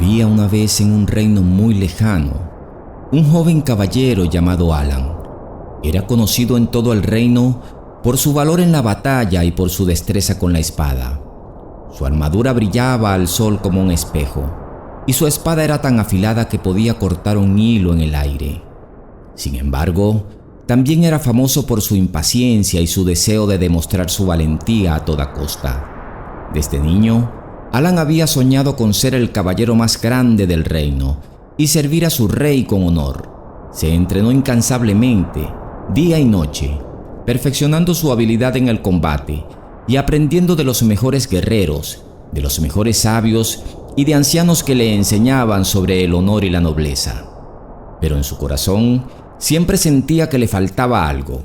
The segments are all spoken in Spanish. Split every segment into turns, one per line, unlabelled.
Había una vez en un reino muy lejano un joven caballero llamado Alan. Era conocido en todo el reino por su valor en la batalla y por su destreza con la espada. Su armadura brillaba al sol como un espejo, y su espada era tan afilada que podía cortar un hilo en el aire. Sin embargo, también era famoso por su impaciencia y su deseo de demostrar su valentía a toda costa. Desde niño, Alan había soñado con ser el caballero más grande del reino y servir a su rey con honor. Se entrenó incansablemente, día y noche, perfeccionando su habilidad en el combate y aprendiendo de los mejores guerreros, de los mejores sabios y de ancianos que le enseñaban sobre el honor y la nobleza. Pero en su corazón siempre sentía que le faltaba algo,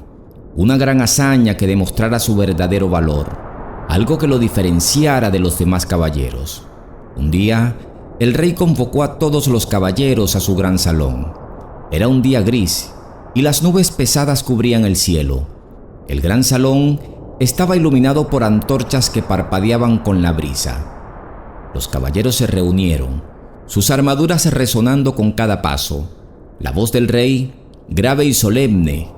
una gran hazaña que demostrara su verdadero valor, algo que lo diferenciara de los demás caballeros. Un día, el rey convocó a todos los caballeros a su gran salón. Era un día gris y las nubes pesadas cubrían el cielo. El gran salón estaba iluminado por antorchas que parpadeaban con la brisa. Los caballeros se reunieron, sus armaduras resonando con cada paso. La voz del rey, grave y solemne,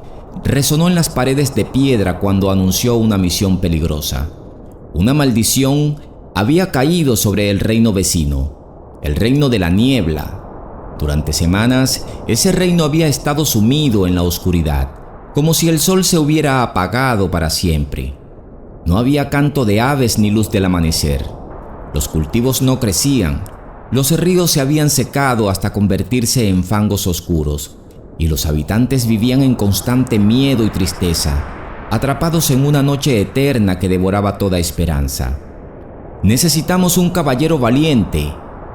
resonó en las paredes de piedra cuando anunció una misión peligrosa. Una maldición había caído sobre el reino vecino, el reino de la niebla. Durante semanas, ese reino había estado sumido en la oscuridad, como si el sol se hubiera apagado para siempre. No había canto de aves ni luz del amanecer. Los cultivos no crecían, los ríos se habían secado hasta convertirse en fangos oscuros, y los habitantes vivían en constante miedo y tristeza, atrapados en una noche eterna que devoraba toda esperanza. Necesitamos un caballero valiente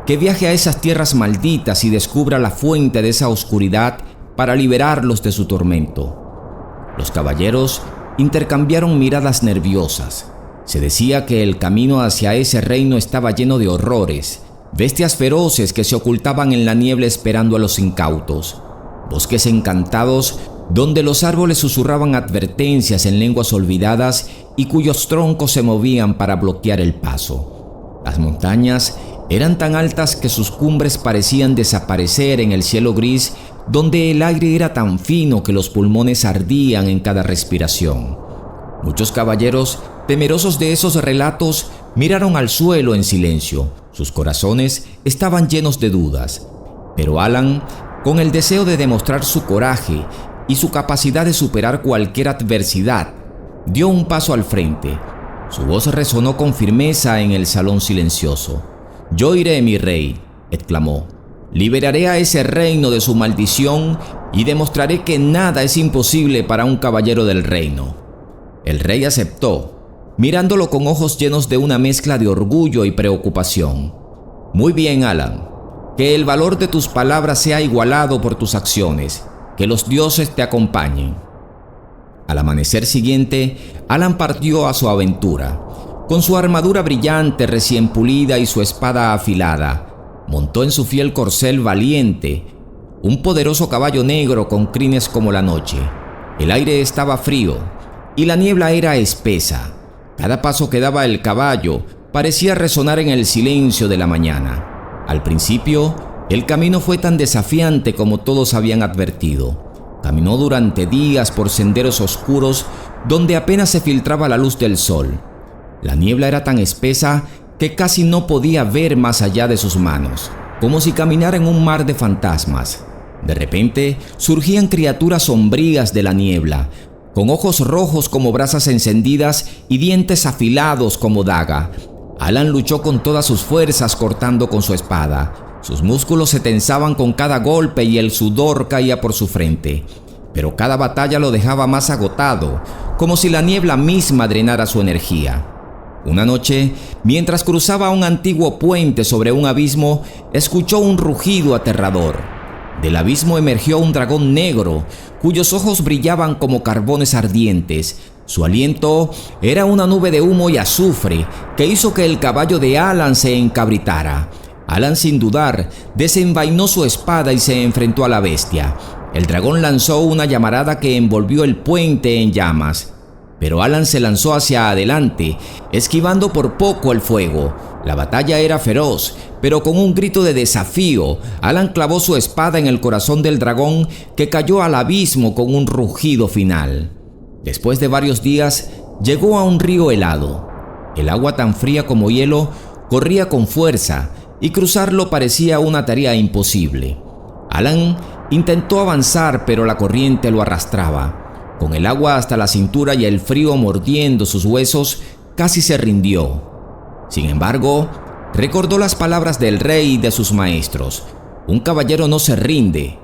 que viaje a esas tierras malditas y descubra la fuente de esa oscuridad para liberarlos de su tormento. Los caballeros intercambiaron miradas nerviosas. Se decía que el camino hacia ese reino estaba lleno de horrores, bestias feroces que se ocultaban en la niebla esperando a los incautos, bosques encantados donde los árboles susurraban advertencias en lenguas olvidadas y cuyos troncos se movían para bloquear el paso. Las montañas eran tan altas que sus cumbres parecían desaparecer en el cielo gris, donde el aire era tan fino que los pulmones ardían en cada respiración. Muchos caballeros, temerosos de esos relatos, miraron al suelo en silencio. Sus corazones estaban llenos de dudas. Pero Alan, con el deseo de demostrar su coraje y su capacidad de superar cualquier adversidad, dio un paso al frente. Su voz resonó con firmeza en el salón silencioso. «Yo iré, mi rey», exclamó. «Liberaré a ese reino de su maldición y demostraré que nada es imposible para un caballero del reino». El rey aceptó, mirándolo con ojos llenos de una mezcla de orgullo y preocupación. «Muy bien, Alan. Que el valor de tus palabras sea igualado por tus acciones. Que los dioses te acompañen». Al amanecer siguiente, Alan partió a su aventura. Con su armadura brillante, recién pulida y su espada afilada, montó en su fiel corcel valiente, un poderoso caballo negro con crines como la noche. El aire estaba frío y la niebla era espesa. Cada paso que daba el caballo parecía resonar en el silencio de la mañana. Al principio, el camino fue tan desafiante como todos habían advertido. Caminó durante días por senderos oscuros donde apenas se filtraba la luz del sol. La niebla era tan espesa que casi no podía ver más allá de sus manos, como si caminara en un mar de fantasmas. De repente, surgían criaturas sombrías de la niebla, con ojos rojos como brasas encendidas y dientes afilados como daga. Alan luchó con todas sus fuerzas cortando con su espada. Sus músculos se tensaban con cada golpe y el sudor caía por su frente. Pero cada batalla lo dejaba más agotado, como si la niebla misma drenara su energía. Una noche, mientras cruzaba un antiguo puente sobre un abismo, escuchó un rugido aterrador. Del abismo emergió un dragón negro, cuyos ojos brillaban como carbones ardientes. Su aliento era una nube de humo y azufre que hizo que el caballo de Alan se encabritara. Alan, sin dudar, desenvainó su espada y se enfrentó a la bestia. El dragón lanzó una llamarada que envolvió el puente en llamas. Pero Alan se lanzó hacia adelante, esquivando por poco el fuego. La batalla era feroz, pero con un grito de desafío, Alan clavó su espada en el corazón del dragón, que cayó al abismo con un rugido final. Después de varios días, llegó a un río helado. El agua, tan fría como hielo, corría con fuerza y cruzarlo parecía una tarea imposible. Alan intentó avanzar, pero la corriente lo arrastraba. Con el agua hasta la cintura y el frío mordiendo sus huesos, casi se rindió. Sin embargo, recordó las palabras del rey y de sus maestros: un caballero no se rinde.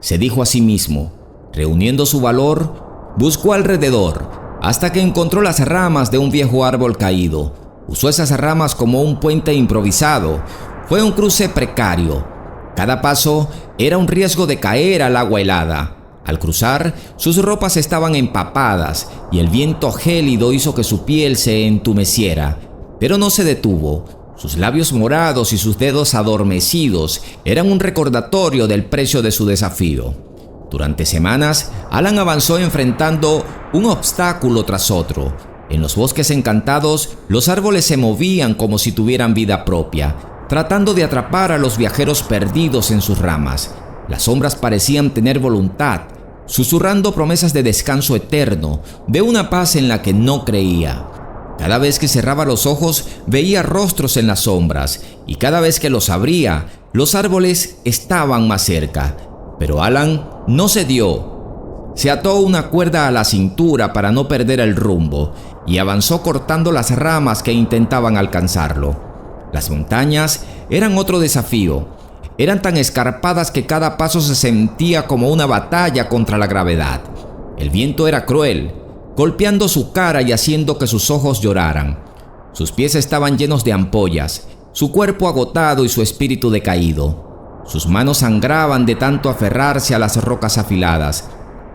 Se dijo a sí mismo. Reuniendo su valor, buscó alrededor hasta que encontró las ramas de un viejo árbol caído. Usó esas ramas como un puente improvisado. Fue un cruce precario. Cada paso era un riesgo de caer al agua helada. Al cruzar, sus ropas estaban empapadas y el viento gélido hizo que su piel se entumeciera. Pero no se detuvo. Sus labios morados y sus dedos adormecidos eran un recordatorio del precio de su desafío. Durante semanas, Alan avanzó enfrentando un obstáculo tras otro. En los bosques encantados, los árboles se movían como si tuvieran vida propia, tratando de atrapar a los viajeros perdidos en sus ramas. Las sombras parecían tener voluntad, susurrando promesas de descanso eterno, de una paz en la que no creía. Cada vez que cerraba los ojos, veía rostros en las sombras, y cada vez que los abría, los árboles estaban más cerca. Pero Alan no cedió. Se ató una cuerda a la cintura para no perder el rumbo, y avanzó cortando las ramas que intentaban alcanzarlo. Las montañas eran otro desafío. Eran tan escarpadas que cada paso se sentía como una batalla contra la gravedad. El viento era cruel, golpeando su cara y haciendo que sus ojos lloraran. Sus pies estaban llenos de ampollas, su cuerpo agotado y su espíritu decaído. Sus manos sangraban de tanto aferrarse a las rocas afiladas.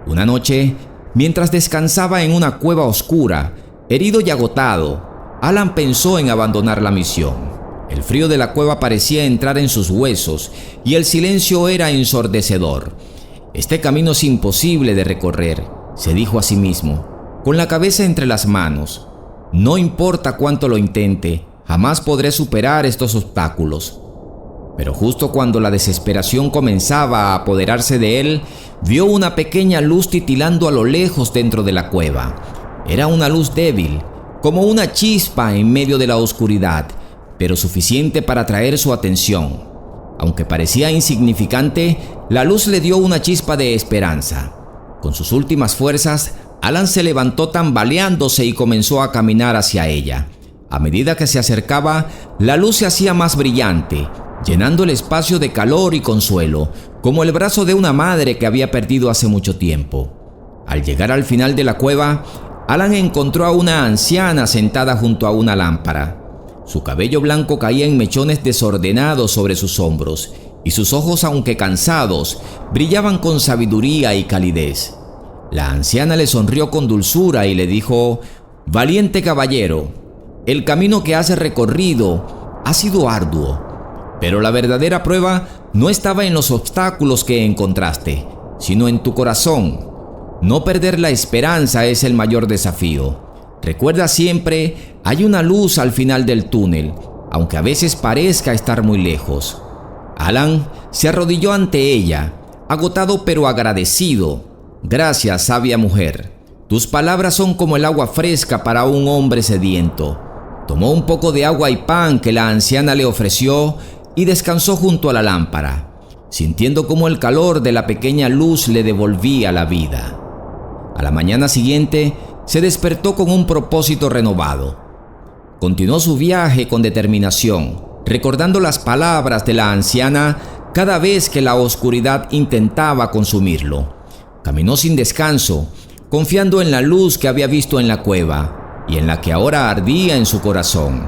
Una noche, mientras descansaba en una cueva oscura, herido y agotado, Alan pensó en abandonar la misión. El frío de la cueva parecía entrar en sus huesos y el silencio era ensordecedor. Este camino es imposible de recorrer, se dijo a sí mismo, con la cabeza entre las manos. No importa cuánto lo intente, jamás podré superar estos obstáculos. Pero justo cuando la desesperación comenzaba a apoderarse de él, vio una pequeña luz titilando a lo lejos dentro de la cueva. Era una luz débil, como una chispa en medio de la oscuridad, pero suficiente para atraer su atención. Aunque parecía insignificante, la luz le dio una chispa de esperanza. Con sus últimas fuerzas, Alan se levantó tambaleándose y comenzó a caminar hacia ella. A medida que se acercaba, la luz se hacía más brillante, llenando el espacio de calor y consuelo, como el brazo de una madre que había perdido hace mucho tiempo. Al llegar al final de la cueva, Alan encontró a una anciana sentada junto a una lámpara. Su cabello blanco caía en mechones desordenados sobre sus hombros, y sus ojos, aunque cansados, brillaban con sabiduría y calidez. La anciana le sonrió con dulzura y le dijo: «Valiente caballero, el camino que has recorrido ha sido arduo, pero la verdadera prueba no estaba en los obstáculos que encontraste, sino en tu corazón. No perder la esperanza es el mayor desafío. Recuerda siempre, hay una luz al final del túnel, aunque a veces parezca estar muy lejos». Alan se arrodilló ante ella, agotado pero agradecido. «Gracias, sabia mujer. Tus palabras son como el agua fresca para un hombre sediento». Tomó un poco de agua y pan que la anciana le ofreció y descansó junto a la lámpara, sintiendo cómo el calor de la pequeña luz le devolvía la vida. A la mañana siguiente, se despertó con un propósito renovado. Continuó su viaje con determinación, recordando las palabras de la anciana cada vez que la oscuridad intentaba consumirlo. Caminó sin descanso, confiando en la luz que había visto en la cueva y en la que ahora ardía en su corazón.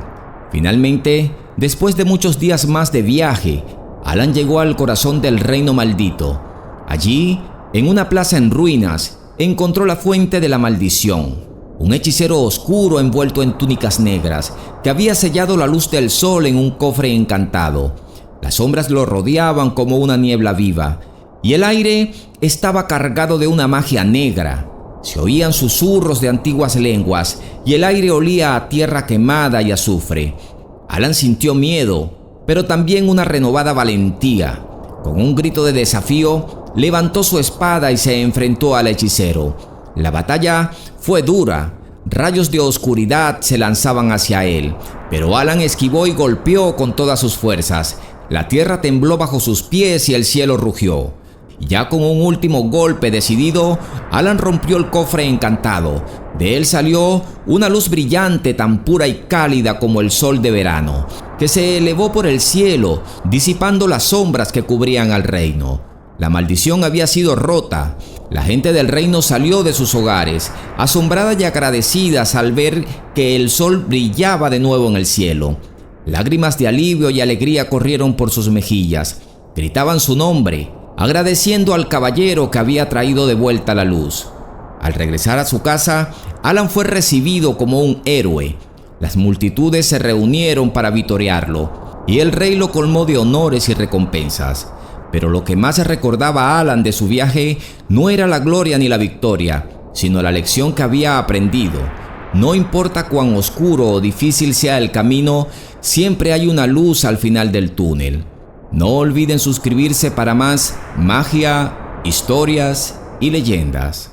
Finalmente, después de muchos días más de viaje, Alan llegó al corazón del reino maldito. Allí, en una plaza en ruinas, encontró la fuente de la maldición, un hechicero oscuro envuelto en túnicas negras que había sellado la luz del sol en un cofre encantado. Las sombras lo rodeaban como una niebla viva y el aire estaba cargado de una magia negra. Se oían susurros de antiguas lenguas y el aire olía a tierra quemada y azufre. Alan sintió miedo, pero también una renovada valentía. Con un grito de desafío, levantó su espada y se enfrentó al hechicero. La batalla fue dura. Rayos de oscuridad se lanzaban hacia él, pero Alan esquivó y golpeó con todas sus fuerzas. La tierra tembló bajo sus pies y el cielo rugió. Ya con un último golpe decidido, Alan rompió el cofre encantado. De él salió una luz brillante tan pura y cálida como el sol de verano, que se elevó por el cielo, disipando las sombras que cubrían al reino. La maldición había sido rota. La gente del reino salió de sus hogares, asombrada y agradecidas al ver que el sol brillaba de nuevo en el cielo. Lágrimas de alivio y alegría corrieron por sus mejillas. Gritaban su nombre, agradeciendo al caballero que había traído de vuelta la luz. Al regresar a su casa, Alan fue recibido como un héroe. Las multitudes se reunieron para vitorearlo, y el rey lo colmó de honores y recompensas. Pero lo que más recordaba a Alan de su viaje no era la gloria ni la victoria, sino la lección que había aprendido. No importa cuán oscuro o difícil sea el camino, siempre hay una luz al final del túnel. No olviden suscribirse para más magia, historias y leyendas.